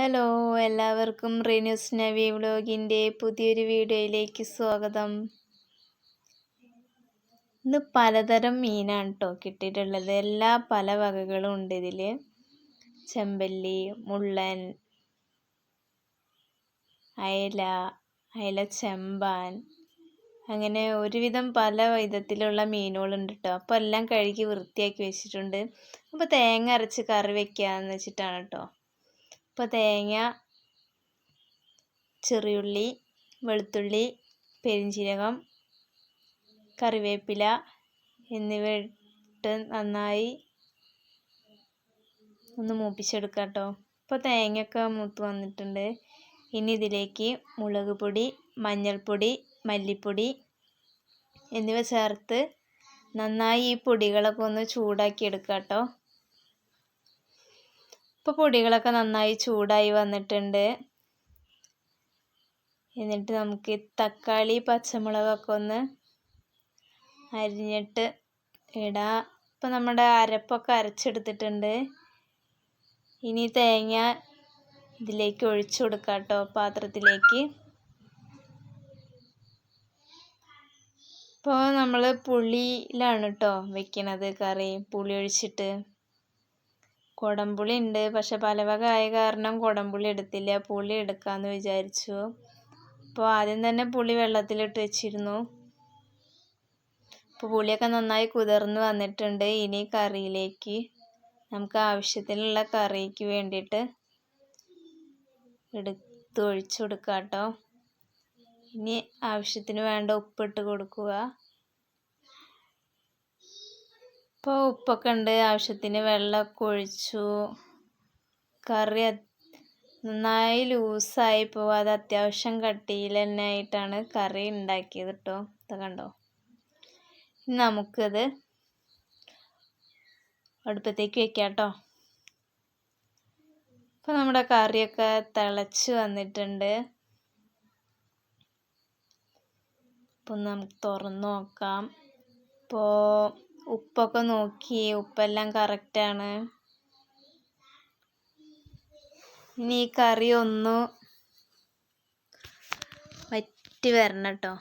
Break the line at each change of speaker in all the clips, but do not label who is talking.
Hello എല്ലാവർക്കും റീന്യൂസ് നവി വ്ലോഗിൻ്റെ പുതിയൊരു വീഡിയോയിലേക്ക് സ്വാഗതം. ഇന്ന് പലതരം മീനാണ് കേട്ടോ കിട്ടിയിട്ടുള്ളത്. എല്ലാ പല വകകളും ഉണ്ട് ഇതിൽ. ചെമ്പല്ലി, മുള്ളൻ, അയല ചെമ്പാൻ, അങ്ങനെ ഒരുവിധം പല വിധത്തിലുള്ള മീനുകളുണ്ട് കേട്ടോ. അപ്പോൾ എല്ലാം കഴുകി വൃത്തിയാക്കി വെച്ചിട്ടുണ്ട്. അപ്പോൾ തേങ്ങ അരച്ച് കറി വെക്കാമെന്ന് വെച്ചിട്ടാണ് കേട്ടോ. ഇപ്പോൾ തേങ്ങ, ചെറിയുള്ളി, വെളുത്തുള്ളി, പെരിഞ്ചീരകം, കറിവേപ്പില എന്നിവ ഇട്ട് നന്നായി ഒന്ന് മൂപ്പിച്ചെടുക്കാം കേട്ടോ. ഇപ്പോൾ തേങ്ങയൊക്കെ മൂത്ത് വന്നിട്ടുണ്ട്. ഇനി ഇതിലേക്ക് മുളക് പൊടി, മഞ്ഞൾപ്പൊടി, മല്ലിപ്പൊടി എന്നിവ ചേർത്ത് നന്നായി ഈ പൊടികളൊക്കെ ഒന്ന് ചൂടാക്കി എടുക്കാം കേട്ടോ. ഇപ്പോൾ പൊടികളൊക്കെ നന്നായി ചൂടായി വന്നിട്ടുണ്ട്. എന്നിട്ട് നമുക്ക് തക്കാളി, പച്ചമുളകൊക്കെ ഒന്ന് അരിഞ്ഞിട്ട് ഇടാം. ഇപ്പം നമ്മുടെ അരപ്പൊക്കെ അരച്ചെടുത്തിട്ടുണ്ട്. ഇനി തേങ്ങ ഇതിലേക്ക് ഒഴിച്ചു കൊടുക്കാം കേട്ടോ, പാത്രത്തിലേക്ക്. ഇപ്പോൾ നമ്മൾ പുളിയിലാണ് കേട്ടോ വെക്കണത് കറി, പുളി ഒഴിച്ചിട്ട്. കുടംപുളി ഉണ്ട്, പക്ഷെ പലവക ആയ കാരണം കുടംപുളി എടുത്തില്ല, പുളി എടുക്കാമെന്ന് വിചാരിച്ചു. അപ്പോൾ ആദ്യം തന്നെ പുളി വെള്ളത്തിലിട്ട് വെച്ചിരുന്നു. ഇപ്പോൾ പുളിയൊക്കെ നന്നായി കുതിർന്ന് വന്നിട്ടുണ്ട്. ഇനി കറിയിലേക്ക് നമുക്ക് ആവശ്യത്തിനുള്ള കറിക്ക് വേണ്ടിയിട്ട് എടുത്ത് ഒഴിച്ചു കൊടുക്കുക കേട്ടോ. ഇനി ആവശ്യത്തിന് വേണ്ട ഉപ്പിട്ട് കൊടുക്കുക. ഇപ്പോൾ ഉപ്പൊക്കെ ഉണ്ട്, ആവശ്യത്തിന് വെള്ളമൊക്കെ ഒഴിച്ചു. കറി നന്നായി ലൂസായി പോവാതെ അത്യാവശ്യം കട്ടിയിൽ തന്നെ ആയിട്ടാണ് കറി ഉണ്ടാക്കിയത് കേട്ടോ. ഇത് കണ്ടോ. ഇനി നമുക്കത് അടുപ്പത്തേക്ക് വെക്കാം കേട്ടോ. ഇപ്പോൾ നമ്മുടെ കറിയൊക്കെ തിളച്ച് വന്നിട്ടുണ്ട്. അപ്പോൾ നമുക്ക് തുറന്ന് നോക്കാം. ഇപ്പോൾ ഉപ്പൊക്കെ നോക്കി, ഉപ്പെല്ലാം കറക്റ്റാണ്. ഇനി ഈ കറി ഒന്ന് വറ്റി വരണം കേട്ടോ.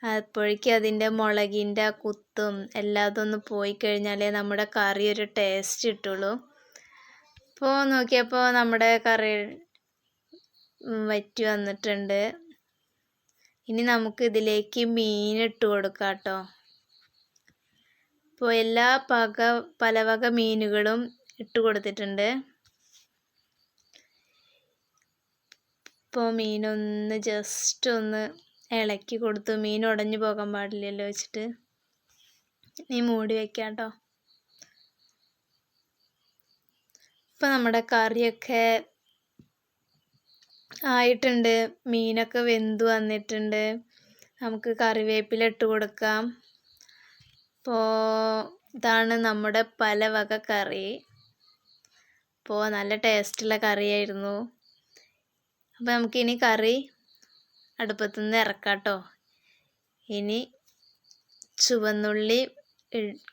അപ്പോഴേക്കും അതിൻ്റെ മുളകിൻ്റെ കുത്തും എല്ലാതൊന്ന് പോയി കഴിഞ്ഞാലേ നമ്മുടെ കറി ഒരു ടേസ്റ്റ് കിട്ടുള്ളൂ. ഇപ്പോൾ നോക്കിയപ്പോൾ നമ്മുടെ കറി വറ്റി വന്നിട്ടുണ്ട്. ഇനി നമുക്ക് ഇതിലേക്ക് മീൻ ഇട്ട് കൊടുക്കാം കേട്ടോ. ഇപ്പോൾ എല്ലാ പലവക മീനുകളും ഇട്ട് കൊടുത്തിട്ടുണ്ട്. ഇപ്പോൾ മീനൊന്ന് ജസ്റ്റ് ഒന്ന് ഇളക്കി കൊടുത്തു. മീൻ ഉടഞ്ഞു പോകാൻ പാടില്ലല്ലോ വെച്ചിട്ട് ഇനി മൂടി വെക്കാം കേട്ടോ. ഇപ്പോൾ നമ്മുടെ കറിയൊക്കെ ആയിട്ടുണ്ട്, മീനൊക്കെ വെന്ത് വന്നിട്ടുണ്ട്. നമുക്ക് കറിവേപ്പില ഇട്ട് കൊടുക്കാം. ഇപ്പോൾ ഇതാണ് നമ്മുടെ പലവക കറി. ഇപ്പോൾ നല്ല ടേസ്റ്റുള്ള കറിയായിരുന്നു. അപ്പോൾ നമുക്കിനി കറി അടുപ്പത്തുനിന്ന് ഇറക്കാം കേട്ടോ. ഇനി ചുവന്നുള്ളി,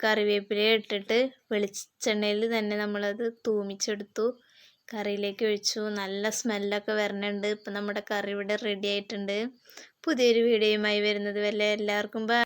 കറിവേപ്പില ഇട്ടിട്ട് വെളിച്ചെണ്ണയിൽ തന്നെ നമ്മളത് തൂമിച്ചെടുത്തു, കറിയിലേക്ക് ഒഴിച്ചു. നല്ല സ്മെല്ലൊക്കെ വരുന്നുണ്ട്. ഇപ്പം നമ്മുടെ കറി ഇവിടെ റെഡി ആയിട്ടുണ്ട്. പുതിയൊരു വീഡിയോയുമായി വരുന്നത് വരെ എല്ലാവർക്കും ബൈ.